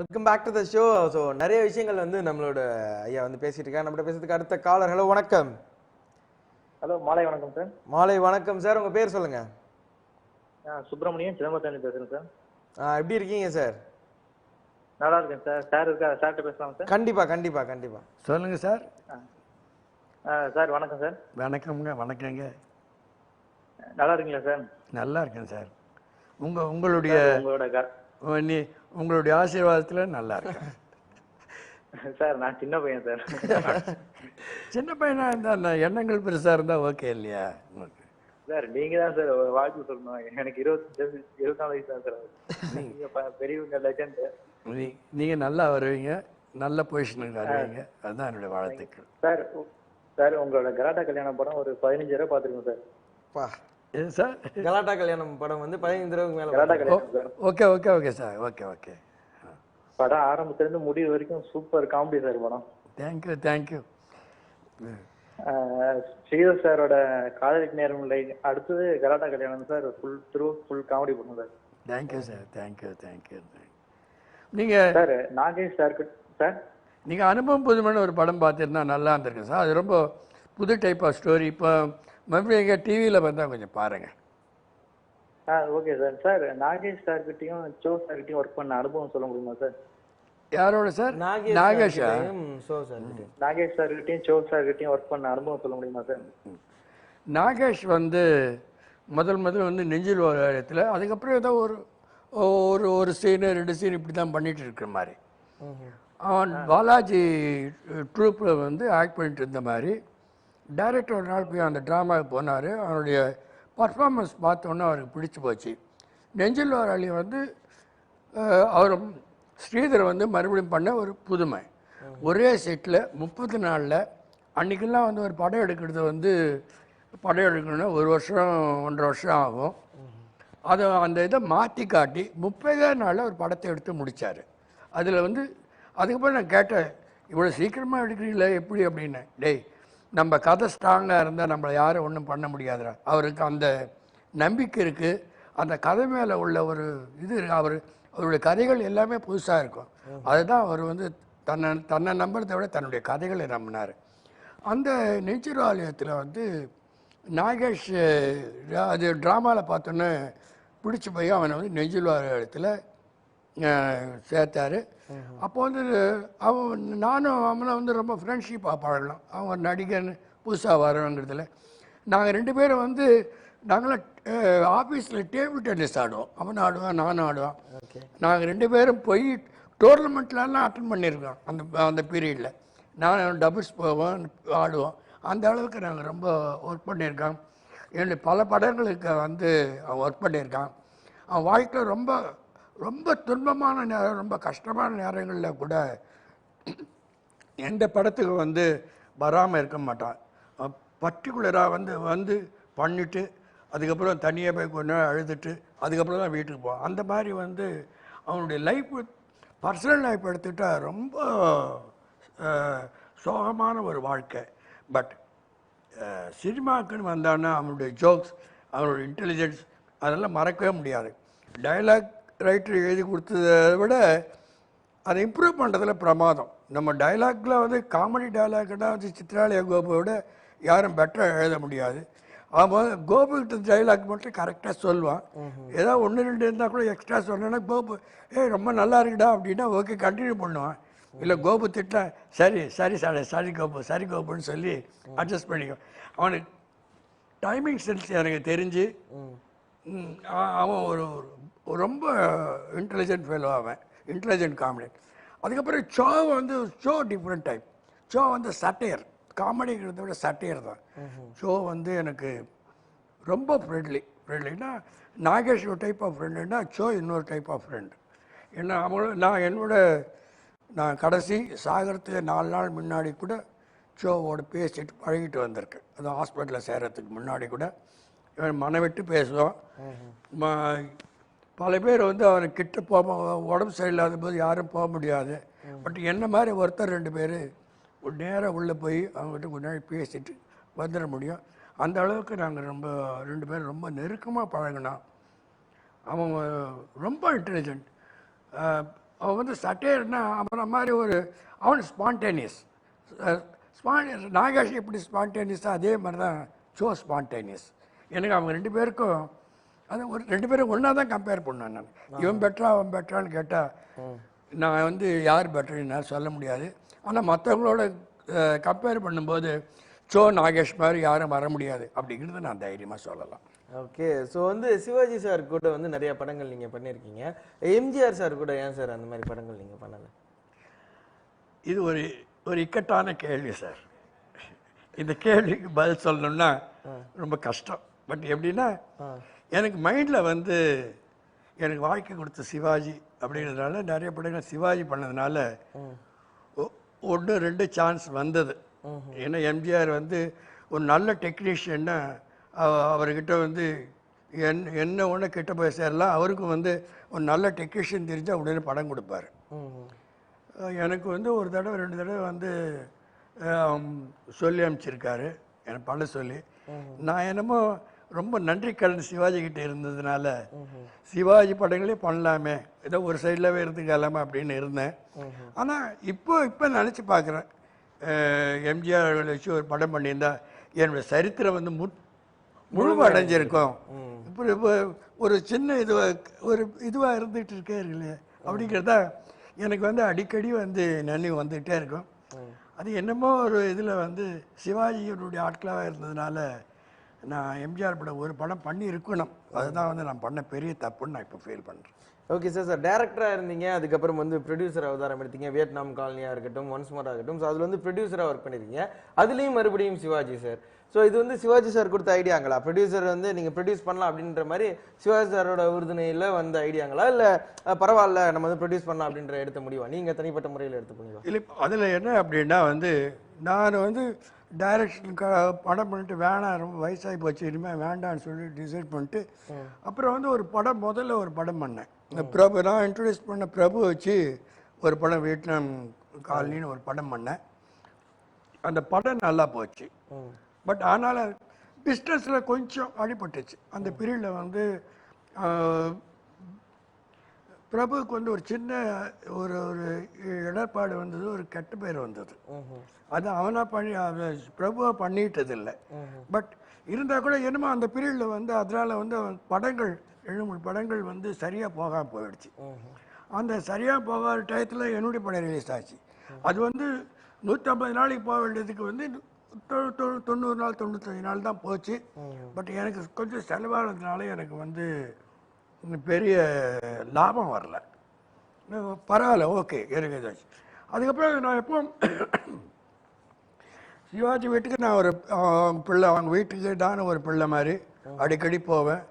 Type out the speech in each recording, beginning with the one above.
Welcome back to the show. So நிறைய விஷயங்கள் வந்து நம்மளோட ஐயா வந்து பேசிட்டு இருக்காங்க. நம்மகிட்ட பேசுறதுக்கு அடுத்த காலர். ஹலோ, வணக்கம். ஹலோ, மாலை வணக்கம் சார். மாலை வணக்கம் சார். உங்க பேர் சொல்லுங்க. சுப்பிரமணியன் சிதம்பரத்தில் பேசுறேன் சார். எப்படி இருக்கீங்க சார்? நல்லா இருக்கேன் சார். சார் இருக்கா? சார்கிட்ட பேசலாம் சார்? கண்டிப்பா கண்டிப்பா கண்டிப்பா. சொல்லுங்க சார். சார் வணக்கம் சார். வணக்கம்ங்க. வணக்கங்க. நல்லா இருக்கீங்களா சார்? நல்லா இருக்கேன் சார். உங்களுடைய உங்களுடைய ஆசீர்வாதத்தில் நல்லா இருக்கேன் சார். நான் சின்ன பையன் சார். சின்ன பையனா இருந்தால் எண்ணங்கள் பெருசாக இருந்தால் ஓகே இல்லையா? சார் நீங்க தான் சார் ஒரு வாழ்த்து சொல்லணும். எனக்கு 24 வயசு தான் சார். நீங்க பெரியவங்க, லெஜண்ட். நீங்கள் நல்லா வருவீங்க, நல்ல பொசிஷனுக்கு வருவீங்க. அதுதான் என்னுடைய வாழ்த்துக்கள் சார். சார் உங்களோட கலாட்டா கல்யாணம் படம் ஒரு 15 தடவை பார்த்துருக்கோம் சார். பா சார், கலாட்டா கல்யாணம் படம் வந்து 15 தடவைக்கு மேல. Galatta Kalyanam sir. Okay okay okay sir. Okay okay. படம் ஆரம்பத்திலிருந்து முடிவு வரைக்கும் சூப்பர் காமெடி சார் படம். Thank you thank you. ஸ்ரீதர் சாரோட காதலிக்கு நேரம் இல்லை அடுத்தது Galatta Kalyanam sir. Full comedy பண்ணும் sir. Thank you sir. Thank you thank you. நீங்கள் சார் நாகேஷ் சார் சார் நீங்கள் அனுபவம் புதுமையான ஒரு படம் பார்த்துருந்தா நல்லா இருந்திருக்கு சார். அது ரொம்ப புது டைப் ஆஃப் ஸ்டோரி. இப்போ மறுபடியும் எங்கள் டிவியில் வந்தால் கொஞ்சம் பாருங்கள். Okay sir. சார் நாகேஷ் சார்கிட்டையும் சோ சார்கிட்டையும் ஒர்க் பண்ண அனுபவம் சொல்ல முடியுமா சார்? யாரோட சார்? நாகேஷா? நாகேஷ் சார்கிட்டையும் சோ சார்கிட்டையும் ஒர்க் பண்ண அனுபவம் சொல்ல முடியுமா சார்? நாகேஷ் வந்து முதல் வந்து நெஞ்சில் ஒரு இடத்துல, அதுக்கப்புறம் ஏதோ ஒரு சீனு 2 சீன் இப்படி தான் பண்ணிட்டு இருக்கிற மாதிரி. அவன் பாலாஜி ட்ரூப்பில் வந்து ஆக்ட் பண்ணிட்டு இருந்த மாதிரி. டைரக்டர் ஒரு நாள் போய் அந்த ட்ராமாவுக்கு போனார். அவனுடைய பர்ஃபார்மன்ஸ் பார்த்தோன்னே அவருக்கு பிடிச்சி போச்சு. நெஞ்சில் ஒரு அழி வந்து அவர் ஸ்ரீதர் வந்து மறுபடியும் பண்ண ஒரு புதுமை. ஒரே செட்டில் 30 நாளில் அன்றைக்கெல்லாம் வந்து ஒரு படம் எடுக்கிறது வந்து படம் எடுக்கணுன்னா 1 வருஷம் 1.5 வருஷம் ஆகும். அதை அந்த இதை மாற்றி காட்டி 30 நாளில் ஒரு படத்தை எடுத்து முடித்தார். அதில் வந்து அதுக்கப்புறம் நான் கேட்டேன், இவ்வளோ சீக்கிரமாக எடுக்கிறீங்களே எப்படி அப்படின்னு. டேய், நம்ம கதை ஸ்ட்ராங்காக இருந்தால் நம்மளை யாரும் ஒன்றும் பண்ண முடியாதுடா. அவருக்கு அந்த நம்பிக்கை இருக்குது. அந்த கதை மேலே உள்ள ஒரு இது அவருடைய கதைகள் எல்லாமே புதுசாக இருக்கும். அதுதான் அவர் வந்து தன்னை நம்புறதை விட தன்னுடைய கதைகளை நம்பினார். அந்த நெஞ்சிராலயத்தில் வந்து நாகேஷ் அது ட்ராமாவில் பார்த்தோன்னே பிடிச்சி போய் அவனை வந்து நெஞ்சிராலயத்தில் சேர்த்தார். அப்போ வந்து நானும் அவனை வந்து ரொம்ப ஃப்ரெண்ட்ஷிப்பாக பழகலாம். அவன் ஒரு நடிகன் புதுசாக வரணுங்கிறதுல நாங்கள் 2 பேரும் வந்து நாங்களாம் ஆஃபீஸில் டேபிள் டென்னிஸ் ஆடுவோம். அவன் ஆடுவான், நானும் ஆடுவான். நாங்கள் 2 பேரும் போய் டோர்னமெண்ட்லலாம் அட்டன் பண்ணியிருக்கோம். அந்த பீரியடில் நான் டபுள்ஸ் போவோம், ஆடுவோம். அந்த அளவுக்கு நாங்கள் ரொம்ப ஒர்க் பண்ணியிருக்கோம். என்னுடைய பல படங்களுக்கு வந்து அவன் ஒர்க் பண்ணியிருக்கான். அவன் வாழ்க்கையில் ரொம்ப ரொம்ப துன்பமான நேரம், ரொம்ப கஷ்டமான நேரங்களில் கூட எந்த படத்துக்கு வந்து வராமல் இருக்க மாட்டான். பர்டிகுலராக வந்து பண்ணிவிட்டு அதுக்கப்புறம் தனியாக போய் கொஞ்ச நேரம் அழுதுட்டு அதுக்கப்புறம் தான் வீட்டுக்கு போவான். அந்த மாதிரி வந்து அவனுடைய லைஃப், பர்சனல் லைஃப் எடுத்துகிட்டால் ரொம்ப சோகமான ஒரு வாழ்க்கை. பட் சினிமாக்குன்னு வந்தான்னா அவனுடைய ஜோக்ஸ், அவனுடைய இன்டெலிஜென்ஸ் அதெல்லாம் மறக்கவே முடியாது. டைலாக் ரைட்டர் எழுதி கொடுத்ததை விட அதை இம்ப்ரூவ் பண்ணுறதுல பிரமாதம். நம்ம டைலாக்ல வந்து காமெடி டைலாக்னா வந்து சித்ராலயா கோபுவோட யாரும் பெட்டராக எழுத முடியாது. அவன் கோபுக்கிட்ட டைலாக் மட்டும் கரெக்டாக சொல்லுவான். ஏதாவது 1-2 இருந்தால் கூட எக்ஸ்ட்ரா சொன்னேன்னா கோபு ரொம்ப நல்லா இருக்குடா அப்படின்னா ஓகே கண்டினியூ பண்ணுவான். இல்லை கோபு திட்டா சரி கோபுன்னு சொல்லி அட்ஜஸ்ட் பண்ணிக்குவான். அவனுக்கு டைமிங் சென்ஸ் எனக்கு தெரிஞ்சு அவன் ஒரு ரொம்ப இன்டெலிஜென்ட் ஃபெலோ. அவன் இன்டெலிஜென்ட் காமெடி. அதுக்கப்புறம் ஷோ டிஃப்ரெண்ட் டைப். ஷோ வந்து சட்டையர், காமெடிங்கிறத விட சட்டையர் தான். ஷோ வந்து எனக்கு ரொம்ப ஃப்ரெண்ட்லினா நாகேஷ் ஒரு டைப் ஆஃப் ஃப்ரெண்டுன்னா ஷோ இன்னொரு டைப் ஆஃப் ஃப்ரெண்டு. ஏன்னா நான் கடைசி சாகரத்துக்கு 4 நாள் முன்னாடி கூட ஷோவோட பேசிட்டு பழகிட்டு வந்திருக்கேன். அது ஹாஸ்பிட்டலில் சேர்கிறதுக்கு முன்னாடி கூட மனவிட்டு பேசுவோம். பல பேர் வந்து அவனுக்கு கிட்ட உடம்பு சரியில்லாத போது யாரும் போக முடியாது. பட் என்ன மாதிரி ஒருத்தர் 2 பேர் ஒரு நேராக உள்ளே போய் அவங்ககிட்ட கொஞ்ச நாள் பேசிட்டு வந்துட முடியும். அந்த அளவுக்கு நாங்கள் 2 பேரும் ரொம்ப நெருக்கமாக பழகினோம். அவன் ரொம்ப இன்டெலிஜென்ட். அவன் வந்து சட்டையர்னா அவனை மாதிரி ஒரு அவன் ஸ்பான்டேனியஸ். நாகேஷ் எப்படி ஸ்பான்டேனியஸாக அதே மாதிரி தான் ஸோ ஸ்பான்டேனியஸ். எனக்கு அவங்க 2 பேருக்கும் அது ஒரு 2 பேரும் ஒன்றா தான் கம்பேர் பண்ணேன் நான். இவன் பெட்டரா அவன் பெட்டரான்னு கேட்டால் நான் வந்து யார் பெட்டர் என்னால் சொல்ல முடியாது. ஆனால் மற்றவங்களோட கம்பேர் பண்ணும்போது ஸோ நாகேஷ் மாதிரி யாரும் வர முடியாது அப்படிங்கிறத நான் தைரியமாக சொல்லலாம். ஓகே. ஸோ வந்து சிவாஜி சார் கூட வந்து நிறைய படங்கள் நீங்கள் பண்ணியிருக்கீங்க. எம்ஜிஆர் சார் கூட ஏன் சார் அந்த மாதிரி படங்கள் நீங்கள் பண்ணலை? இது ஒரு இக்கட்டான கேள்வி சார். இந்த கேள்விக்கு பதில் சொல்லணும்னா ரொம்ப கஷ்டம். பட் எப்படின்னா, எனக்கு மைண்டில் வந்து எனக்கு வாழ்க்கை கொடுத்த சிவாஜி அப்படிங்கிறதுனால நிறைய படங்கள் சிவாஜி பண்ணதுனால 1 2 சான்ஸ் வந்தது. ஏன்னா எம்ஜிஆர் வந்து ஒரு நல்ல டெக்னீஷியன்னா அவர்கிட்ட வந்து என்ன ஒன்று கிட்ட போய் சேரலாம். அவருக்கும் வந்து ஒரு நல்ல டெக்னீஷியன் தெரிஞ்சால் உடனே படம் கொடுப்பார். எனக்கு வந்து ஒரு தடவை 2 தடவை வந்து சொல்லி அனுப்பிச்சிருக்காரு எனக்கு பண்ண சொல்லி. நான் என்னமோ ரொம்ப நன்றி கடன் சிவாஜி கிட்ட இருந்ததுனால சிவாஜி படங்களே பண்ணலாமே, ஏதோ ஒரு சைடில் இருந்துக்கலாமா அப்படின்னு இருந்தேன். ஆனால் இப்போ நினச்சி பார்க்குறேன், எம்ஜிஆர் வச்சு ஒரு படம் பண்ணியிருந்தா என்னுடைய சரித்திரம் வந்து முழுமை அடைஞ்சிருக்கும். இப்போ ஒரு சின்ன இதுவாக இருந்துகிட்டு இருக்கே இல்லையா அப்படிங்கிறதா எனக்கு வந்து அடிக்கடி வந்து நினைவு வந்துகிட்டே இருக்கும். அது என்னமோ ஒரு இதில் வந்து சிவாஜியினுடைய ஆட்களாக இருந்ததுனால நான் எம்ஜிஆர் படம் ஒரு படம் பண்ணி இருக்கணும். அதுதான் வந்து நான் பண்ண பெரிய தப்புன்னு நான் இப்போ ஃபீல் பண்ணுறேன். Okay sir. டேரக்டராக இருந்தீங்க, அதுக்கப்புறம் வந்து ப்ரொடியூசர் அவதாரம் எடுத்தீங்க. வியட்நாம் காலனியாக இருக்கட்டும், ஒன்ஸ் மோர் ஆகட்டும். ஸோ அதில் வந்து ப்ரொடியூசராக ஒர்க் பண்ணியிருக்கீங்க. அதுலேயும் மறுபடியும் சிவாஜி சார். ஸோ இது வந்து சிவாஜி சார் கொடுத்த ஐடியாங்களா? ப்ரொடியூசர் வந்து நீங்கள் ப்ரொடியூஸ் பண்ணலாம் அப்படின்ற மாதிரி சிவாஜி சாரோட உறுதுணையில் வந்த ஐடியாங்களா, இல்லை பரவாயில்ல நம்ம வந்து ப்ரொடியூஸ் பண்ணலாம் அப்படின்ற எடுத்த முடிவா? நீங்கள் தனிப்பட்ட முறையில் எடுத்து முடிவா? இல்லை, அதில் என்ன அப்படின்னா வந்து நான் வந்து டைரக்ஷனுக்காக படம் பண்ணிட்டு வேணாம், ரொம்ப வயசாகி போச்சு, இனிமேல் வேண்டான்னு சொல்லி டிசைட் பண்ணிட்டு அப்புறம் வந்து ஒரு படம் முதல்ல ஒரு படம் பண்ணேன். இந்த பிரபு நான் இன்ட்ரடியூஸ் பண்ண பிரபு வச்சு ஒரு படம் வியட்நாம் காலனின்னு ஒரு படம் பண்ணேன். அந்த படம் நல்லா போச்சு. பட் ஆனால் பிஸ்னஸில் கொஞ்சம் அடிபட்டுச்சு. அந்த பீரியடில் வந்து பிரபுவுக்கு வந்து ஒரு சின்ன ஒரு இடர்பாடு வந்தது, ஒரு கெட்ட பேர் வந்தது. அது அவனாக பிரபுவாக பண்ணிட்டது இல்லை. பட் இருந்தால் கூட என்னமோ அந்த பீரியடில் வந்து அதனால் வந்து படங்கள் 2-3 படங்கள் வந்து சரியாக போகாமல் போயிடுச்சு. அந்த சரியாக போகாத டயத்தில் என்னுடைய படம் ரிலீஸ் ஆச்சு. அது வந்து 150 நாளைக்கு போக வேண்டியதுக்கு வந்து 90 நாள் 95 நாள் தான் போச்சு. பட் எனக்கு கொஞ்சம் செலவானதுனால எனக்கு வந்து பெரிய லாபம் வரல. பரவாயில்ல, ஓகே, எனக்கு இதாச்சு. அதுக்கப்புறம் நான் எப்போ சிவாஜி வீட்டுக்கு நான் ஒரு பிள்ளை, அவங்க வீட்டுக்கு நான் ஒரு பிள்ளை மாதிரி அடிக்கடி போவேன்.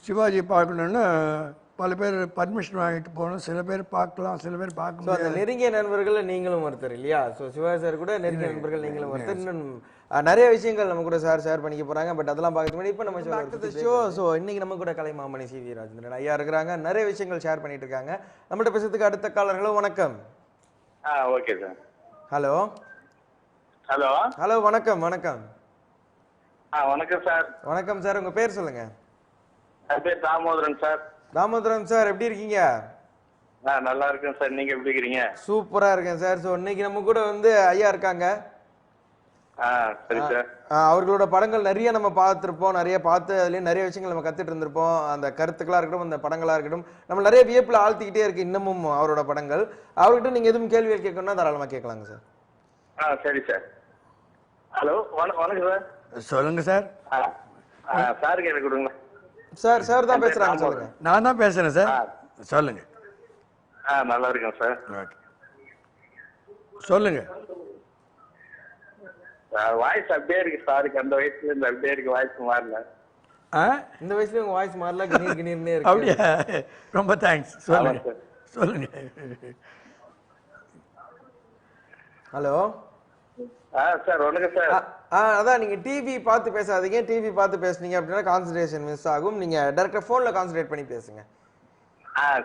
சிவாஜி பார்க்கணுன்னா பல பேர் பர்மிஷன் வாங்கிட்டு போகணும். சில பேர் பார்க்கலாம், சில பேர் பார்க்க முடியாது. நெருங்கிய நண்பர்கள் நீங்களும் ஒருத்தர் இல்லையா? ஸோ சிவாஜி சார் கூட நெருங்கிய நண்பர்கள் நீங்களும் ஒருத்தர். இன்னும் நிறைய விஷயங்கள் நம்ம கூட ஷேர் பண்ணிக்க போறாங்க. பட் அதெல்லாம் பார்க்கறது முன்னாடி இப்போ நம்ம ஷோ இன்னைக்கு நம்ம கூட கலைமாமணி சி வி ராஜேந்திரன் ஐயா இருக்கிறாங்க. நிறைய விஷயங்கள் ஷேர் பண்ணிட்டு இருக்காங்க. நம்மள்ட்ட பேசுறதுக்கு அடுத்த காலர்களோ வணக்கம். Okay sir. Hello hello hello வணக்கம். வணக்கம் வணக்கம் சார். வணக்கம் சார். உங்க பேர் சொல்லுங்க. என் பேர் தாமோதரன் சார். தாமோதரன் சார், எப்படி இருக்கீங்க? நல்லா இருக்கேன் சார். நீங்க எப்படி இருக்கீங்க? சூப்பரா இருக்கேன் சார். ஸோ இன்னைக்கு நம்ம கூட வந்து ஐயா இருக்காங்க. சரி சார். அவர்களோட படங்கள் நிறைய நம்ம பார்த்துருப்போம். நிறைய பார்த்து அதுலேயும் நிறைய விஷயங்கள் நம்ம கற்றுட்டு இருந்திருப்போம். அந்த கருத்துக்களாக இருக்கட்டும், அந்த படங்களாக இருக்கட்டும், நம்ம நிறைய வியப்பில் ஆழ்த்திக்கிட்டே இருக்கு இன்னமும் அவரோட படங்கள். அவர்கிட்ட நீங்கள் எதுவும் கேள்விகள் கேட்கணும்னா தாராளமாக கேட்கலாங்க சார். சரி சார். ஹலோ வணக்கம் சார். சொல்லுங்க சார். சாருக்கு எனக்கு கொடுங்க சார். சார் தான் பேசுறாங்க, சொல்லுங்க. நான் தான் பேசுறேன் சார், சொல்லுங்க. நல்லா இருக்கேன் சார். சொல்லுங்க. வாய்ஸ் அப்படியே இருக்கு சாருக்கு. அந்த வயசுல இருந்து அப்படியே இருக்கு, வாய்ஸ் மாறல. இந்த வயசுல உங்க வாய்ஸ் மாறல, கிணீர் கிணீர்னே இருக்கு. அப்படியா? ரொம்ப தேங்க்ஸ். சொல்லுங்க சொல்லுங்க. ஹலோ சார் வணக்கம் சார். அதான் நீங்க டிவி பார்த்து பேசாதீங்க. டிவி பார்த்து பேசுனீங்க அப்படின்னா கான்சன்ட்ரேஷன் மிஸ் ஆகும். நீங்க டைரக்டா போன்ல கான்சன்ட்ரேட் பண்ணி பேசுங்க.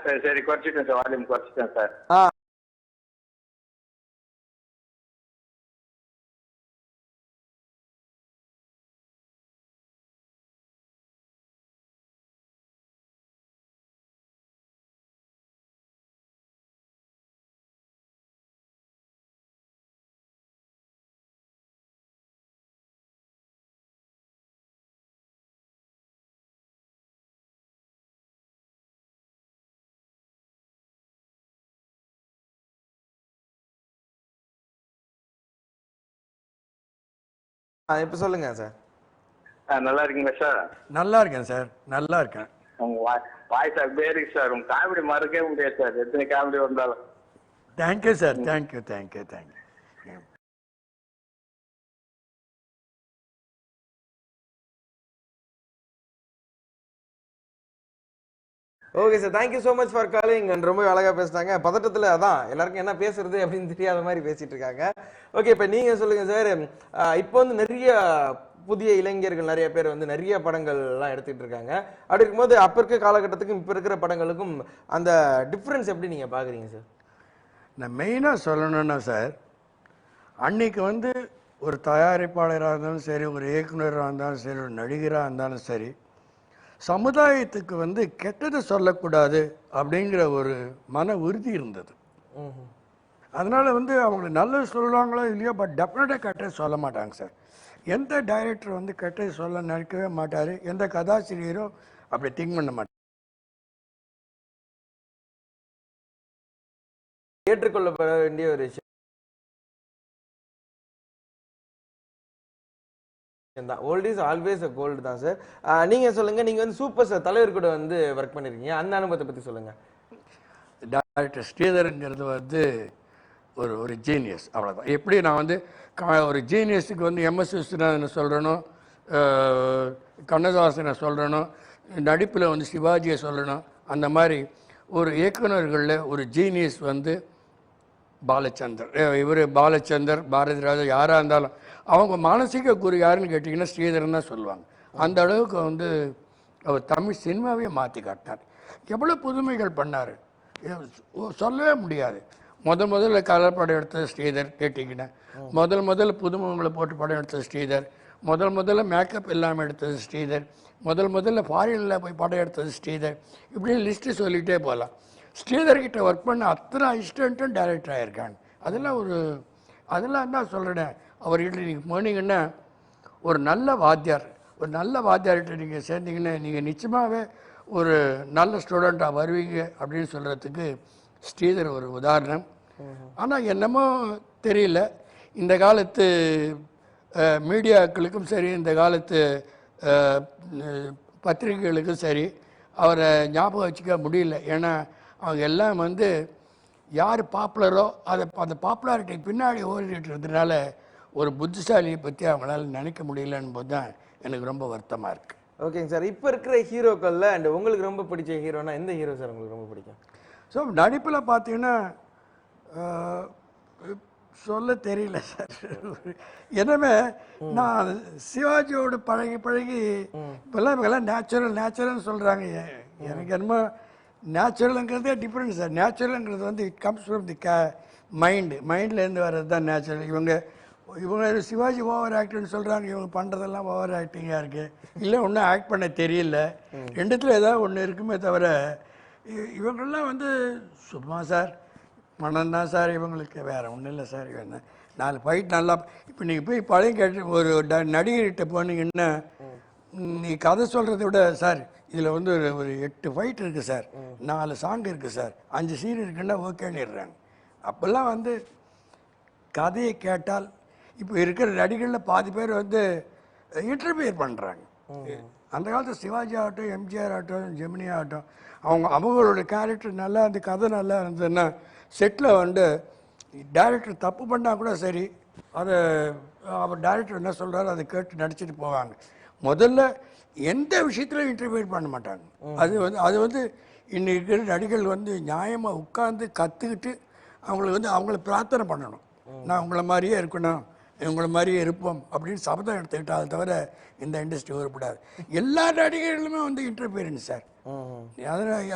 சரி சரி, குறைச்சிட்டேன் சார், வால்யூம் குறைச்சிட்டேன் சார். இப்போ சொல்லுங்க சார். நல்லா இருக்கீங்களா சார்? நல்லா இருக்கேன் சார், நல்லா இருக்கேன். உங்க வாய்ஸ் அப்படியே இருக்கு சார். உங்க காமெடி மறக்கவே முடியாது சார், எத்தனை காமெடி வந்தாலும். Thank you sir, thank you thank you thank you. Okay sir, thank you so much for calling. ரொம்ப அழகாக பேசுனாங்க. பதட்டத்தில் அதான் எல்லாருக்கும் என்ன பேசுறது அப்படின்னு தெரியாத மாதிரி பேசிட்டு இருக்காங்க. ஓகே, இப்போ நீங்கள் சொல்லுங்கள் சார். இப்போ வந்து நிறைய புதிய இளைஞர்கள் நிறைய பேர் வந்து நிறைய படங்கள்லாம் எடுத்துகிட்டு இருக்காங்க. அப்படி இருக்கும்போது அப்போ இருக்க காலகட்டத்துக்கும் இப்போ இருக்கிற படங்களுக்கும் அந்த டிஃப்ரென்ஸ் எப்படி நீங்கள் பார்க்குறீங்க சார்? நான் மெயினாக சொல்லணுன்னா சார், அன்னைக்கு வந்து ஒரு தயாரிப்பாளராக இருந்தாலும் சரி, ஒரு இயக்குனராக இருந்தாலும் சரி, ஒரு நடிகராக இருந்தாலும் சரி, சமுதாயத்துக்கு வந்து கெட்டதை சொல்லக்கூடாது அப்படிங்கிற ஒரு மன உறுதி இருந்தது. அதனால் வந்து அவங்க நல்லது சொல்லுவாங்களோ இல்லையோ, பட் டெஃபினட்டாக கெட்டது சொல்ல மாட்டாங்க சார். எந்த டைரக்டர் வந்து கெட்டது சொல்ல நினைக்கவே மாட்டார், எந்த கதாசிரியரும் அப்படி திங்க் பண்ண மாட்டார். ஏற்றுக்கொள்ளப்பட வேண்டிய ஒரு விஷயம் தான். Old is always a gold தான் சார். நீங்கள் சொல்லுங்கள், நீங்கள் வந்து சூப்பர் ஸ்டார் தலைவர் கூட வந்து ஒர்க் பண்ணியிருக்கீங்க, அந்த அனுபவத்தை பற்றி சொல்லுங்கள். டைரக்டர் ஸ்ரீதருங்கிறது வந்து ஒரு ஜீனியஸ், அவ்வளோதான். எப்படி நான் வந்து ஒரு ஜீனியஸுக்கு வந்து எம்எஸ் விஸ்வநாதனை சொல்கிறனோ, கண்ணதாசனை சொல்கிறனோ, நடிப்பில் வந்து சிவாஜியை சொல்லணும், அந்த மாதிரி ஒரு இயக்குநர்களில் ஒரு ஜீனியஸ் வந்து பாலச்சந்தர். இவர் பாலச்சந்தர், பாரதி ராஜா, யாராக இருந்தாலும் அவங்க மானசீக குரு யாருன்னு கேட்டிங்கன்னா ஸ்ரீதரன் தான் சொல்லுவாங்க. அந்த அளவுக்கு வந்து அவர் தமிழ் சினிமாவே மாற்றி காட்டினார். எவ்வளோ புதுமைகள் பண்ணார் சொல்லவே முடியாது. முதல்ல கலர் படம் எடுத்தது ஸ்ரீதர் கேட்டிங்கன்னா, முதல்ல புதுமுகங்களை போட்டு படம் எடுத்தது ஸ்ரீதர், முதல்ல மேக்கப் இல்லாமல் எடுத்தது ஸ்ரீதர், முதல்ல ஃபாரினில் போய் படம் எடுத்தது ஸ்ரீதர். இப்படி லிஸ்ட்டு சொல்லிகிட்டே போகலாம். ஸ்ரீதர்கிட்ட ஒர்க் பண்ண அத்தனை அசிஸ்டண்ட்டும் டைரக்டர் ஆகியிருக்காங்க. அதெல்லாம் தான் சொல்கிறேன். அவர்கிட்ட நீங்கள் போனீங்கன்னா ஒரு நல்ல வாத்தியார்கிட்ட நீங்கள் சேர்ந்தீங்கன்னா நீங்கள் நிச்சயமாகவே ஒரு நல்ல ஸ்டூடெண்ட்டாக வருவீங்க அப்படின்னு சொல்கிறதுக்கு ஸ்ரீதர் ஒரு உதாரணம். ஆனால் என்னமோ தெரியல, இந்த காலத்து மீடியாக்களுக்கும் சரி, இந்த காலத்து பத்திரிகைகளுக்கும் சரி அவரை ஞாபகம் வச்சுக்க முடியல. ஏன்னா அவங்க எல்லாம் வந்து யார் பாப்புலரோ அந்த பாப்புலாரிட்டி பின்னாடி ஓடிட்டு இருந்ததுனால ஒரு புத்திசாலியை பற்றி அவங்களால நினைக்க முடியலன்னு போது தான் எனக்கு ரொம்ப வருத்தமாக இருக்குது. ஓகேங்க சார், இப்போ இருக்கிற ஹீரோக்களில் அண்ட் உங்களுக்கு ரொம்ப பிடிச்ச ஹீரோனா எந்த ஹீரோ சார் உங்களுக்கு ரொம்ப பிடிக்கும்? ஸோ நடிப்பில் பார்த்தீங்கன்னா சொல்ல தெரியல சார். எனவே நான் சிவாஜியோட பழகி இப்போல்லாம் இவங்கெல்லாம் நேச்சுரல்னு சொல்கிறாங்க. எனக்கு என்னமோ நேச்சுரலுங்கிறதே டிஃப்ரெண்ட் சார். நேச்சுரலுங்கிறது வந்து இட் கம்ஸ் ஃப்ரம் தி மைண்ட்லேருந்து வர்றது தான் நேச்சுரல். இவங்க சிவாஜி ஓவர் ஆக்டிங்னு சொல்கிறாங்க, இவங்க பண்ணுறதெல்லாம் ஓவர் ஆக்டிங்காக இருக்குது. இல்லை ஒன்றும் ஆக்ட் பண்ண தெரியல, ரெண்டுத்தில் ஏதாவது ஒன்று இருக்குமே தவிர இவங்கெல்லாம் வந்து சும்மா சார் மனம் தான் சார் இவங்களுக்கு, வேறு ஒன்றும் இல்லை சார். இவங்க 4 ஃபைட் நல்லா. இப்போ நீங்கள் போய் பழைய கேட்டு ஒரு நடிகர்கிட்ட போனீங்கன்னா நீ கதை சொல்கிறத விட சார் இதில் வந்து ஒரு 8 ஃபைட் இருக்குது சார், 4 சாங் இருக்குது சார், 5 சீன் இருக்குன்னா ஓகேன்னுடுறாங்க. அப்போல்லாம் வந்து கதையை கேட்டால் இப்போ இருக்கிற நடிகர்களில் பாதி பேர் வந்து இன்டர்வியூர் பண்ணுறாங்க. அந்த காலத்தில் சிவாஜி ஆகட்டும், எம்ஜிஆர் ஆகட்டும், ஜெமினி ஆகட்டும், அவங்களோட கேரக்டர் நல்லா அந்த கதை நல்லா இருந்ததுன்னா செட்டில் வந்து டைரக்டர் தப்பு பண்ணால் கூட சரி, அதை அவர் டைரக்டர் என்ன சொல்கிறாரோ அதை கேட்டு நடிச்சிட்டு போவாங்க. முதல்ல எந்த விஷயத்துலையும் இன்டர்வியூ பண்ண மாட்டாங்க. அது வந்து இன்னைக்கு இருக்கிற நடிகர்கள் வந்து நியாயமாக உட்காந்து கற்றுக்கிட்டு அவங்கள பிரார்த்தனை பண்ணணும். நான் உங்களை மாதிரியே இருக்கணும், இவங்களை மாதிரியே இருப்போம் அப்படின்னு சபதம் எடுத்துக்கிட்டா, அதை தவிர இந்த இண்டஸ்ட்ரி உருப்படாது. எல்லா நடிகர்களுமே வந்து இன்டர்ஃபியரன்ஸ் சார்.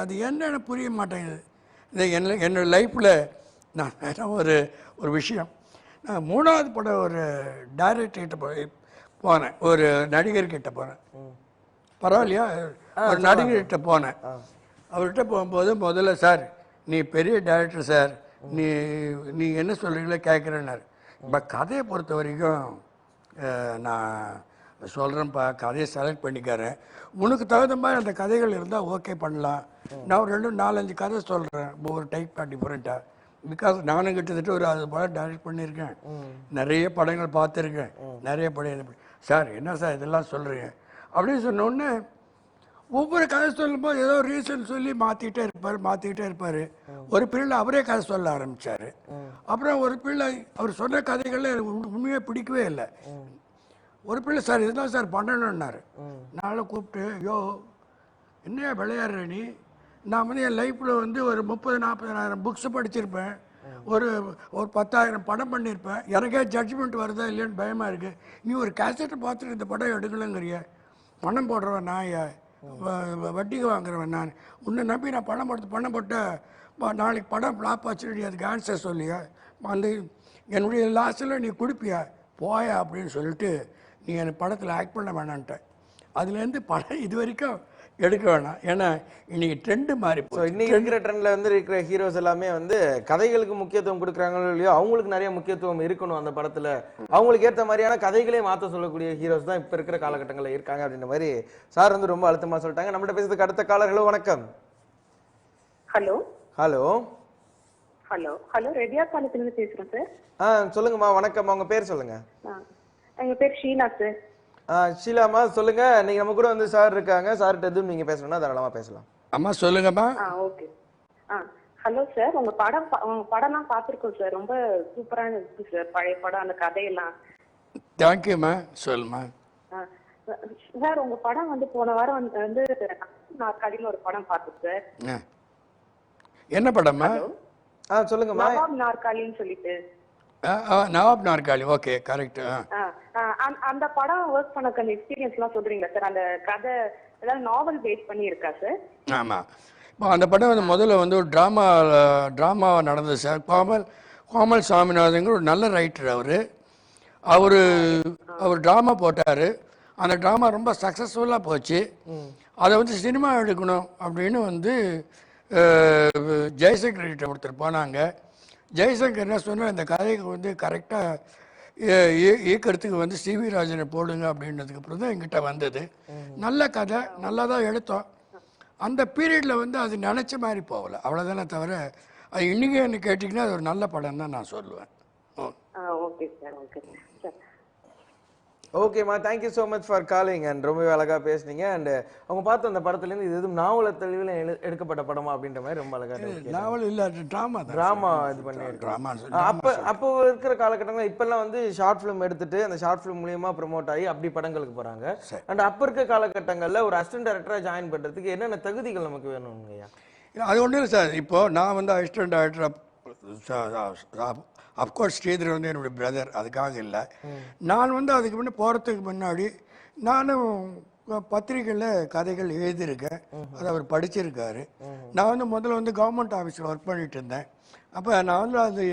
அது என்னென்னு புரிய மாட்டேங்குது. என்னோட லைஃப்பில் நான் ஒரு விஷயம், நான் 3வது படம் ஒரு டைரக்டர்கிட்ட போனேன், ஒரு நடிகர்கிட்ட போனேன். பரவாயில்லையா? ஒரு நடிகர்கிட்ட போனேன். அவர்கிட்ட போகும்போது முதல்ல சார் நீ பெரிய டைரக்டர் சார், நீ என்ன சொல்கிறீங்களோ கேட்குறேன்னாரு. பட் கதையை பொறுத்த வரைக்கும் நான் சொல்கிறேன்ப்பா, கதையை செலக்ட் பண்ணிக்கிறேன், உனக்கு தகுந்த மாதிரி அந்த கதைகள் இருந்தால் ஓகே பண்ணலாம். நான் ஒரு 4-5 கதை சொல்கிறேன், ஒவ்வொரு டைப்பாக டிஃப்ரெண்ட்டாக. பிகாஸ் நானும் கிட்டத்தட்ட ஒரு 60 படம் டைரக்ட் பண்ணியிருக்கேன், நிறைய படங்கள் பார்த்துருக்கேன், நிறைய படம். சார் என்ன சார் இதெல்லாம் சொல்கிறீங்க அப்படின்னு சொன்னோடனே ஒவ்வொரு கதை சொல்லும்போது ஏதோ ரீசன் சொல்லி மாற்றிக்கிட்டே இருப்பார். ஒரு பீரியடில் அவரே கதை சொல்ல ஆரம்பித்தார். அப்புறம் ஒரு பீரியடில் அவர் சொன்ன கதைகளில் எனக்கு உண்மையாக பிடிக்கவே இல்லை. ஒரு பீரியட் சார் இதுதான் சார் பண்ணணுன்னாரு. நானும் கூப்பிட்டு ஐயோ என்னையா விளையாடுற நீ, நான் வந்து என் லைஃப்பில் வந்து ஒரு 30,000-40,000 புக்ஸ் படிச்சிருப்பேன், ஒரு 10,000 படம் பண்ணியிருப்பேன், எனக்கே ஜட்ஜ்மெண்ட் வருதா இல்லையான்னு பயமாக இருக்குது. நீ ஒரு கேசட்டை பார்த்துட்டு இந்த படம் எடுக்கலங்கிறிய, பணம் போடுறவன் நான், வட்டிக்கு வாங்குறவன் நான், உன்னை நம்பி நான் பணம் போட்ட நாளைக்கு படம் ஃப்ளாப் ஆச்சு, அதுக்கு ஆன்சர் சொல்லியா, அந்த என்னுடைய லாஸ்ட்டில் நீ கொடுப்பியா போயா அப்படின்னு சொல்லிட்டு நீ எனக்கு படத்தில் ஆக்ட் பண்ண வேணான்ட்டேன். அதுலேருந்து படம் இது வரைக்கும் எடுக்க வேணாம். ஏன்னா இன்னைக்கு ட்ரெண்டு மாறி போய் இன்னைக்கு இருக்கிற ட்ரெண்டில் வந்து இருக்கிற ஹீரோஸ் எல்லாமே வந்து கதைகளுக்கு முக்கியத்துவம் கொடுக்குறாங்களோ இல்லையோ அவங்களுக்கு நிறைய முக்கியத்துவம் இருக்கணும் அந்த படத்தில், அவங்களுக்கு ஏற்ற மாதிரியான கதைகளே மாற்ற சொல்லக்கூடிய ஹீரோஸ் தான் இப்போ இருக்கிற காலகட்டங்களில் இருக்காங்க அப்படின்ற மாதிரி சார் வந்து ரொம்ப அழுத்தமாக சொல்லிட்டாங்க. நம்மகிட்ட பேசுறதுக்கு அடுத்த காலர். ஹலோ வணக்கம். ஹலோ ஹலோ ஹலோ ஹலோ ரெடியா பாலத்திலிருந்து பேசுகிறேன் சார். சொல்லுங்கம்மா. வணக்கம். உங்கள் பேர் சொல்லுங்க. எங்கள் பேர் ஷீலா சார். ஷீலாமா சொல்லுங்க. நீங்க நம்ம கூட வந்து சார் இருக்காங்க, சார்கிட்ட எதுவும் நீங்க பேசணும்னா தாராளமா பேசலாம். அம்மா சொல்லுங்கம்மா. ஓகே. ஹலோ சார், உங்க படம்லாம் பார்த்துருக்கோம் சார், ரொம்ப சூப்பராக இருக்கு சார், பழைய படம் அந்த கதையெல்லாம். தேங்க்யூம்மா. சொல்லுமா. சார் உங்க படம் வந்து போன வாரம் வந்து நாற்காலின்னு ஒரு படம் பார்த்தோம் சார். என்ன படம்மா? சொல்லுங்கம்மா. நவாப் நாற்காலின்னு சொல்லிட்டு. நவாப் நாற்காலி. Okay, correct. அந்த படம் ஒர்க் பண்ண அந்த எக்ஸ்பீரியன்ஸ்லாம் சொல்றீங்களா சார்? அந்த கதை ஏதாவது நாவல் பேஸ் பண்ணி இருக்கா சார்? ஆமாம். இப்போ அந்த படம் வந்து முதல்ல வந்து ஒரு ட்ராமாவாக நடந்தது சார். கோமல் சாமிநாதங்கிற ஒரு நல்ல ரைட்டர். அவர் ட்ராமா போட்டார். அந்த ட்ராமா ரொம்ப சக்ஸஸ்ஃபுல்லாக போச்சு. அதை வந்து சினிமா எடுக்கணும் அப்படின்னு வந்து ஜெய்சங்கர் கிட்ட ஒருத்தர் போனாங்க. ஜெய்சங்கர் என்ன சொன்னால் இந்த கதைக்கு வந்து கரெக்டாக இயக்கிறதுக்கு வந்து சிவி ராஜனை போடுங்க அப்படின்றதுக்கு அப்புறம் தான் எங்கிட்ட வந்தது. நல்ல கதை, நல்லா தான் எடுத்தோம். அந்த பீரியடில் வந்து அது நினச்ச மாதிரி போகலை, அவ்வளோதானே தவிர அது இன்றைக்கி என்ன கேட்டிங்கன்னா அது ஒரு நல்ல படம் தான் நான் சொல்லுவேன். Okay sir. Okay sir. ஓகேம்மா, thank you so much for calling and ரொம்பவே அழகாக பேசுனீங்க. அண்ட் அவங்க பார்த்த அந்த படத்துலேருந்து இது எதுவும் நாவல தெளிவில் எடுக்கப்பட்ட படமா அப்படின்ற மாதிரி ரொம்ப அழகாக. நாவல் இல்லை, ட்ராமா இது பண்ணி ட்ராமா. அப்போ இருக்கிற காலகட்டங்கள் இப்போல்லாம் வந்து ஷார்ட் ஃபிலிம் எடுத்துட்டு அந்த ஷார்ட் ஃபிலிம் மூலியமா ப்ரமோட் ஆகி அப்படி படங்களுக்கு போகிறாங்க. அண்ட் அப்போ இருக்க காலகட்டங்களில் ஒரு அசிஸ்டன்ட் டைரக்டராக ஜாயின் பண்ணுறதுக்கு என்னென்ன தகுதிகள் நமக்கு வேணும்ங்கய்யா? அது ஒன்றும் இல்லை சார். இப்போது நான் வந்து அசிஸ்டன்ட் டைரக்டர், அஃப்கோர்ஸ் ஸ்ரீதர் வந்து என்னுடைய பிரதர், அதுக்காக இல்லை. நான் வந்து அதுக்கு முன்னே போகிறதுக்கு முன்னாடி நானும் பத்திரிக்கையில் கதைகள் எழுதியிருக்கேன், அதை அவர் படிச்சிருக்காரு. நான் வந்து முதல்ல வந்து கவர்மெண்ட் ஆஃபீஸில் ஒர்க் பண்ணிட்டு இருந்தேன். அப்போ நான் வந்து அது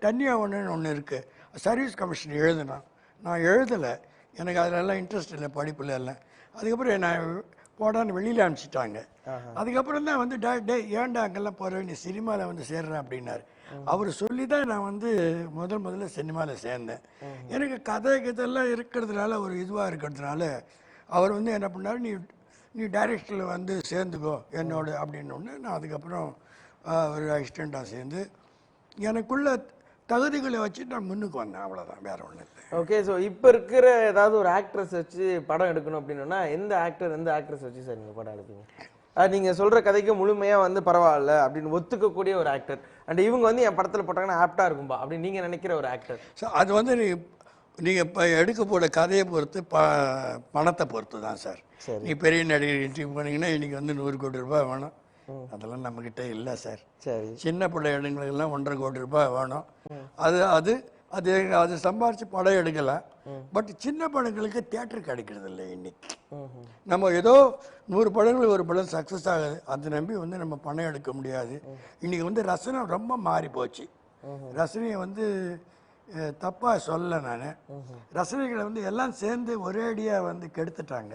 டன்னியா ஒன்று இருக்குது, சர்வீஸ் கமிஷன் எழுதினேன். நான் எழுதலை, எனக்கு அதிலெல்லாம் இன்ட்ரெஸ்ட் இல்லை, படிப்பில் எல்லாம். அதுக்கப்புறம் நான் போடான்னு வெளியில் அனுப்பிச்சிட்டாங்க. அதுக்கப்புறம் தான் வந்து டே ஏன்டா அங்கெல்லாம் போகிறேன், நீ சினிமாவில் வந்து சேர்றேன் அப்படின்னாரு. அவர் சொல்லி தான் நான் வந்து முதல்ல சினிமாவில் சேர்ந்தேன். எனக்கு கதை இதெல்லாம் இருக்கிறதுனால ஒரு இதுவாக இருக்கிறதுனால அவர் வந்து என்ன பண்ணார், நீ டைரக்டரில் வந்து சேர்ந்துக்கோ என்னோட அப்படின்னு. நான் அதுக்கப்புறம் ஒரு அசிஸ்டண்ட்டாக சேர்ந்து எனக்குள்ள தகுதிகளை வச்சு நான் முன்னுக்கு வந்தேன், அவ்வளோதான், வேற ஒன்றும் இல்லை. ஓகே. ஸோ இப்போ இருக்கிற ஏதாவது ஒரு ஆக்ட்ரஸ் வச்சு படம் எடுக்கணும் அப்படின்னா எந்த ஆக்ட்ரஸ் வச்சு சார் நீங்கள் படம் எடுப்பீங்க? நீங்கள் சொல்கிற கதைக்கு முழுமையாக வந்து பரவாயில்ல அப்படின்னு ஒத்துக்கக்கூடிய ஒரு ஆக்டர், அண்ட் இவங்க வந்து என் படத்தில் போட்டாங்கன்னா ஆப்டாக இருக்கும்பா அப்படின்னு நீங்கள் நினைக்கிற ஒரு ஆக்டர்? ஸோ அது வந்து நீங்கள் இப்போ எடுக்க போட கதையை பொறுத்து பணத்தை பொறுத்து தான் சார். நீ பெரிய நடிகர் இன்ட்ரிவ் பண்ணிங்கன்னா இன்றைக்கி வந்து 100 கோடி ரூபாய் வேணும், அதெல்லாம் நம்மக்கிட்ட இல்லை சார். சரி, சின்ன பிள்ளை இடங்களுக்கெல்லாம் 1.5 கோடி ரூபாய் வேணும். அது சம்பாரித்து படம் எடுக்கலாம். பட் சின்ன படங்களுக்கு தியேட்டர் கிடைக்கிறது இல்லை இன்னைக்கு. நம்ம ஏதோ 100 படங்கள் ஒரு படம் சக்ஸஸ் ஆகுது, அதை நம்பி வந்து நம்ம பணம் எடுக்க முடியாது. இன்னைக்கு வந்து ரசனை ரொம்ப மாறி போச்சு. ரசனையை வந்து தப்பாக சொல்ல நான், ரசனைகளை வந்து எல்லாம் சேர்ந்து ஒரே அடியாக வந்து கெடுத்துட்டாங்க.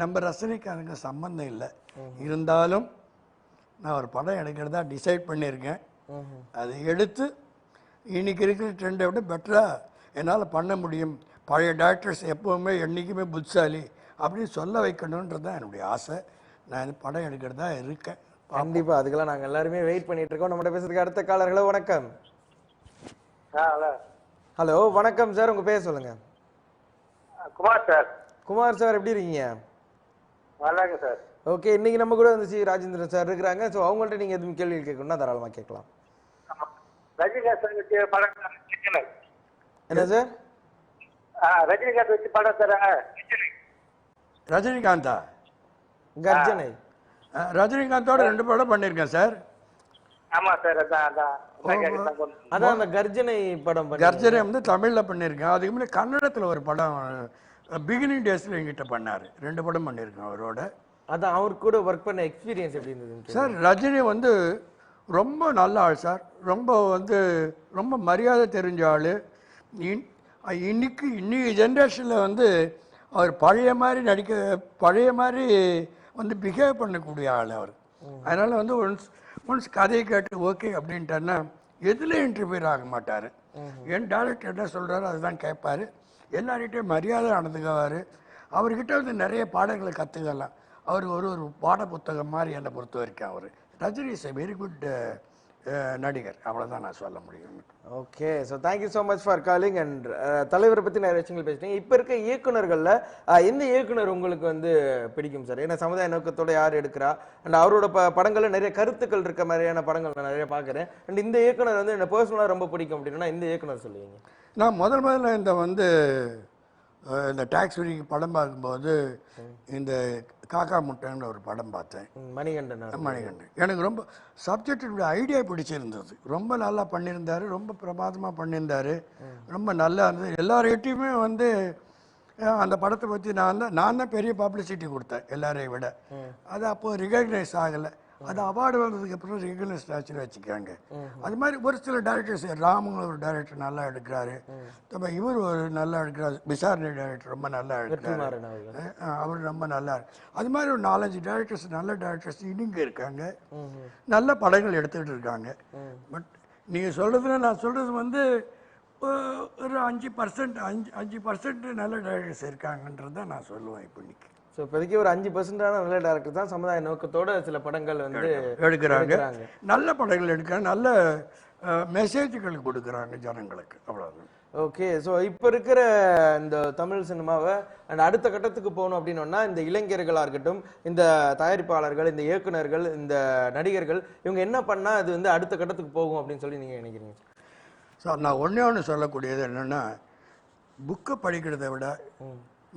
நம்ம ரசனைக்கு அதுக்கு சம்பந்தம் இல்லை. இருந்தாலும் நான் ஒரு படம் எடுக்கிறதா டிசைட் பண்ணியிருக்கேன். அதை எடுத்து இன்னைக்கு இருக்கிற ட்ரெண்டை விட பெட்டராக என்னால் பண்ண முடியும். பழைய டாக்டர்ஸ் எப்போவுமே என்றைக்குமே புத்திசாலி அப்படின்னு சொல்ல வைக்கணுன்றது தான் என்னுடைய ஆசை. நான் படம் எடுக்கிறதா இருக்கேன். கண்டிப்பா அதுக்கெல்லாம் நாங்க எல்லாருமே வெயிட் பண்ணிட்டு இருக்கோம். நம்மகிட்ட பேசுறதுக்கு அடுத்த காலர்களோ வணக்கம். ஹலோ ஹலோ வணக்கம் சார், உங்க பேர் சொல்லுங்க. குமார் சார். குமார் சார் எப்படி இருக்கீங்க? நல்லா இருக்கு சார். ஓகே, இன்னைக்கு நம்ம கூட வந்து சி ராஜேந்திரன் சார் இருக்கிறாங்க. ஸோ அவங்கள்ட்ட நீங்க எதுவும் கேள்வி கேட்கணும்னா தாராளமா கேட்கலாம். ரஜினிகாந்த் வச்சு படம் என்ன சார்? ரஜினிகாந்த் வச்சு படம் சார். ரஜினிகாந்தா? கர்ஜனை. ரஜினிகாந்தோட 2 படம் பண்ணியிருக்கேன் சார். ஆமா சார். அதான் அந்த கர்ஜனை படம் கர்ஜனை வந்து தமிழில் பண்ணியிருக்கேன். அதுக்கு முன்னாடி கன்னடத்தில் ஒரு படம் பிகினிங் டேஸில் எங்கிட்ட பண்ணார். 2 படம் பண்ணியிருக்கேன் அவரோட. அதான் அவர் கூட ஒர்க் பண்ண எக்ஸ்பீரியன்ஸ் எப்படி இருந்தது சார்? ரஜினி வந்து ரொம்ப நல்ல ஆள் சார். ரொம்ப மரியாதை தெரிஞ்ச ஆள். இன்னைக்கு ஜென்ரேஷனில் வந்து அவர் பழைய மாதிரி வந்து பிஹேவ் பண்ணக்கூடிய ஆள் அவர். அதனால் வந்து ஒன்ஸ் கதையை கேட்டு ஓகே அப்படின்ட்டாருன்னா எதில் இன்டர்ஃபியர் ஆக மாட்டார். என் டேரக்டர் என்ன சொல்கிறாரோ அதுதான் கேட்பார். எல்லார்கிட்டையும் மரியாதை நடந்துக்குவார். அவர்கிட்ட வந்து நிறைய பாடங்களை கற்றுக்கலாம். அவர் ஒரு பாட புத்தகம் மாதிரி என்னை பொறுத்த வரைக்கும் அவர். Rajini is a very good நடிகர், அவ்வளோதான் நான் சொல்ல முடியும். Okay, so thank you so much for calling. And தலைவரை பற்றி நிறைய விஷயங்கள் பேசுனீங்க. இப்போ இருக்க இயக்குனர்களில் எந்த இயக்குனர் உங்களுக்கு வந்து பிடிக்கும் சார்? ஏன்னா சமுதாய நோக்கத்தோட யார் எடுக்கிறா, அண்ட் அவரோட படங்களில் நிறைய கருத்துக்கள் இருக்க மாதிரியான படங்கள் நான் நிறைய பார்க்குறேன். அண்ட் இந்த இயக்குனர் வந்து என்ன பர்சனலாக ரொம்ப பிடிக்கும் அப்படின்னா இந்த இயக்குனர் சொல்லுவீங்க? நான் முதல்ல இந்த டாக்ஸ் ஃப்ரீ படம் பார்க்கும்போது இந்த காக்கா முட்டைன்ற ஒரு படம் பார்த்தேன். மணிகண்டன் எனக்கு ரொம்ப சப்ஜெக்டுடைய ஐடியா பிடிச்சிருந்தது. ரொம்ப நல்லா பண்ணியிருந்தார். ரொம்ப பிரமாதமாக பண்ணியிருந்தார். ரொம்ப நல்லா இருந்தது. எல்லார்கிட்டையுமே வந்து அந்த படத்தை பற்றி நான் தான் பெரிய பப்ளிசிட்டி கொடுத்தேன் எல்லாரையும் விட. அது அப்போது ரிகக்னைஸ் ஆகலை. அது அவார்டு வந்ததுக்கப்புறம் ரெகுலர் ஸ்டாச்சுன்னு வச்சுக்காங்க. அது மாதிரி ஒரு சில டேரக்டர்ஸ், ராமன் ஒரு டேரக்டர் நல்லா எடுக்கிறாரு. இவர் ஒரு நல்லா எடுக்கிறாரு. விசாரணை டேரக்டர் ரொம்ப நல்லா எடுக்கிறாரு. அவர் ரொம்ப நல்லா இருக்கு. அது மாதிரி ஒரு 4-5 டேரக்டர்ஸ், நல்ல டேரக்டர்ஸ் இன்னிங்க இருக்காங்க. நல்ல படங்கள் எடுத்துக்கிட்டு இருக்காங்க. பட் நீங்கள் சொல்கிறதுல நான் சொல்கிறது வந்து ஒரு 5% நல்ல டேரக்டர்ஸ் இருக்காங்கன்றது தான் நான் சொல்லுவேன் இப்போ இன்னைக்கு. ஸோ இப்போதைக்கு ஒரு 5% நல்ல டேரக்டர் தான் சமுதாய நோக்கத்தோட சில படங்கள் வந்து எடுக்கிறாங்க. நல்ல படங்கள் எடுக்கிறாங்க. நல்ல மெசேஜ்கள் கொடுக்குறாங்க ஜனங்களுக்கு, அவ்வளோதான். ஓகே, ஸோ இப்போ இருக்கிற இந்த தமிழ் சினிமாவை அண்ட் அடுத்த கட்டத்துக்கு போகணும் அப்படின்னோன்னா இந்த இளைஞர்களாக இருக்கட்டும், இந்த தயாரிப்பாளர்கள், இந்த இயக்குனர்கள், இந்த நடிகர்கள், இவங்க என்ன பண்ணால் அது வந்து அடுத்த கட்டத்துக்கு போகும் அப்படின்னு சொல்லி நீங்கள் நினைக்கிறீங்க? சார், நான் ஒன்று சொல்லக்கூடியது என்னென்னா, புக்கை படிக்கிறத விட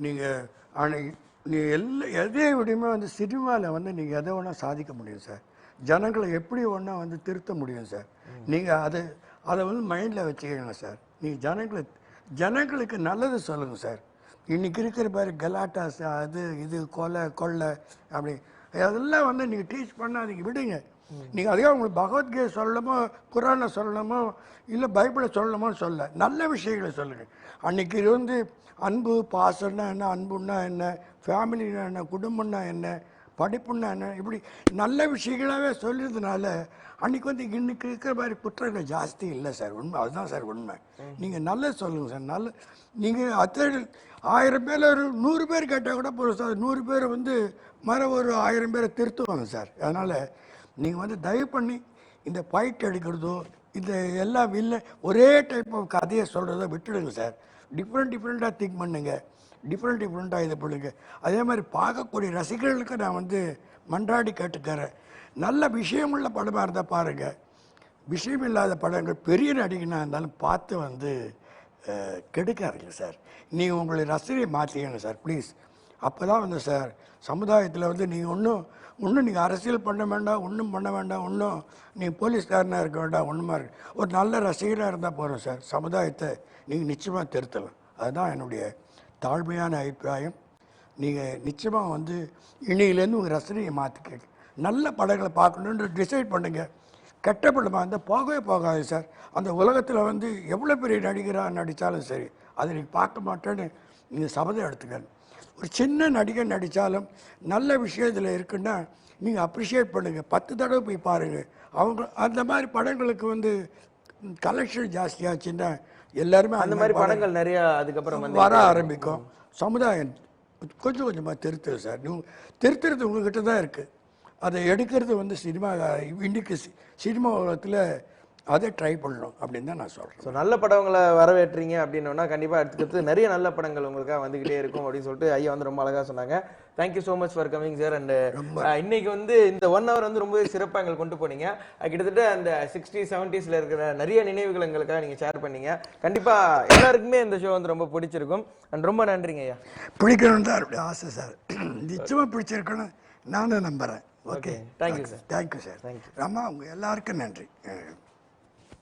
நீங்கள் எதை விடையுமே வந்து சினிமாவில் வந்து நீங்கள் எதை வேணால் சாதிக்க முடியும் சார். ஜனங்களை எப்படி ஒன்றா வந்து திருத்த முடியும் சார். நீங்கள் அதை வந்து மைண்டில் வச்சுக்கணும் சார். நீங்கள் ஜனங்களுக்கு நல்லது சொல்லுங்கள் சார். இன்றைக்கி இருக்கிற மாதிரி கலாட்டாஸ், அது இது கொள்ளை அப்படி அதெல்லாம் வந்து நீங்கள் டீச் பண்ணாதீங்க, விடுங்க. நீங்கள் அதே உங்களுக்கு பகவத்கீதை சொல்லணுமோ, குரானை சொல்லணுமோ, இல்லை பைபிளை சொல்லணுமோன்னு சொல்ல, நல்ல விஷயங்களை சொல்லுங்கள். அன்றைக்கி வந்து அன்பு, பாசம்னா என்ன, அன்புன்னா என்ன, ஃபேமிலினா என்ன, குடும்பம்னா என்ன, படிப்புன்னா என்ன, இப்படி நல்ல விஷயங்களாகவே சொல்லியதுனால அன்றைக்கி வந்து இன்றைக்கி இருக்கிற மாதிரி குற்றங்கள் ஜாஸ்தி இல்லை சார். உண்மை அதுதான் சார் உண்மை. நீங்கள் நல்லது சொல்லுங்கள் சார். நீங்கள் 1000 பேர் ஒரு 100 பேர் கேட்டால் கூட போதும் சார். 100 பேர் வந்து ஒரு 1000 பேரை திருத்துவாங்க சார். அதனால் நீங்கள் வந்து தயவு பண்ணி இந்த ஃபைட் எடுக்கிறதோ, இந்த எல்லா ஒரே டைப் ஆஃப் கதையை சொல்கிறதோ விட்டுடுங்க சார். டிஃப்ரெண்ட்டாக திங்க் பண்ணுங்க. டிஃப்ரெண்ட்டாக இது பண்ணுங்க. அதே மாதிரி பார்க்கக்கூடிய ரசிகர்களுக்கு நான் வந்து மன்றாடி கேட்டுக்கிறேன். நல்ல விஷயமுள்ள படமாக இருந்தால் பாருங்கள். விஷயம் இல்லாத படங்கள் பெரிய நடிகனாக இருந்தாலும் பார்த்து வந்து கெடுக்காதீங்க சார். நீங்கள் உங்களுடைய ரசிகரை மாற்றிக்கங்க சார் ப்ளீஸ். அப்போ தான் வந்து சார் சமுதாயத்தில் வந்து நீங்கள் ஒன்றும் நீங்கள் அரசியல் பண்ண வேண்டாம், ஒன்றும் பண்ண வேண்டாம், நீங்கள் போலீஸ்காரனாக இருக்க வேண்டாம், ஒன்றுமா இருக்கு. ஒரு நல்ல ரசிகராக இருந்தால் போகிறோம் சார். சமுதாயத்தை நீங்கள் நிச்சயமாக திருத்தலாம். அதுதான் என்னுடைய தாழ்மையான அபிப்பிராயம். நீங்கள் நிச்சயமாக வந்து இனியிலேருந்து உங்கள் ரசனையை மாற்றிக்க, நல்ல படங்களை பார்க்கணுன்ற டிசைட் பண்ணுங்கள். கெட்ட படமாக இருந்தால் போகவே போகாது சார். அந்த உலகத்தில் வந்து எவ்வளோ பெரிய நடிகராக நடித்தாலும் சரி, அதை நீங்கள் பார்க்க மாட்டேன்னு நீங்கள் சபதம் எடுத்துக்கணும். ஒரு சின்ன நடிகர் நடித்தாலும் நல்ல விஷயத்தில் இருக்குன்னா நீங்கள் அப்ரிஷியேட் பண்ணுங்கள். 10 தடவை போய் பாருங்கள். அவங்க அந்த மாதிரி படங்களுக்கு வந்து கலெக்ஷன் ஜாஸ்தியாச்சுன்னா எல்லாருமே அந்த மாதிரி படங்கள் நிறைய அதுக்கப்புறம் வர ஆரம்பிக்கும். சமுதாயம் கொஞ்சம் கொஞ்சமாக திருத்துது சார். திருத்துறது உங்ககிட்ட தான் இருக்குது. அதை எடுக்கிறது வந்து சினிமா இன்றைக்கு சினிமா உலகத்தில் அதை ட்ரை பண்ணணும் அப்படின்னு தான் நான் சொல்கிறேன். ஸோ நல்ல படங்களை வரவேற்றீங்க அப்படின்னோன்னா கண்டிப்பாக அடுத்தடுத்து நிறைய நல்ல படங்கள் உங்களுக்காக வந்துகிட்டே இருக்கும் அப்படின்னு சொல்லிட்டு ஐயா வந்து ரொம்ப அழகாக சொன்னாங்க. Thank you so much for coming sir. And இன்னைக்கு வந்து இந்த 1 hour வந்து ரொம்பவே சிறப்பாக எங்களுக்கு கொண்டு போனீங்க. கிட்டத்தட்ட அந்த 60s 70s இருக்கிற நிறைய நினைவுகள் எங்களுக்காக நீங்கள் ஷேர் பண்ணீங்க. கண்டிப்பாக எல்லாருக்குமே இந்த ஷோ வந்து ரொம்ப பிடிச்சிருக்கும். அண்ட் ரொம்ப நன்றிங்க ஐயா. பிடிக்கணும்னு தான் அப்படி ஆசை சார். நிச்சயமாக பிடிச்சிருக்கணும் நானும் நம்புகிறேன். Okay, thank you sir. Thank you sir. Thank you. ரொம்ப உங்கள் எல்லாருக்கும் நன்றி.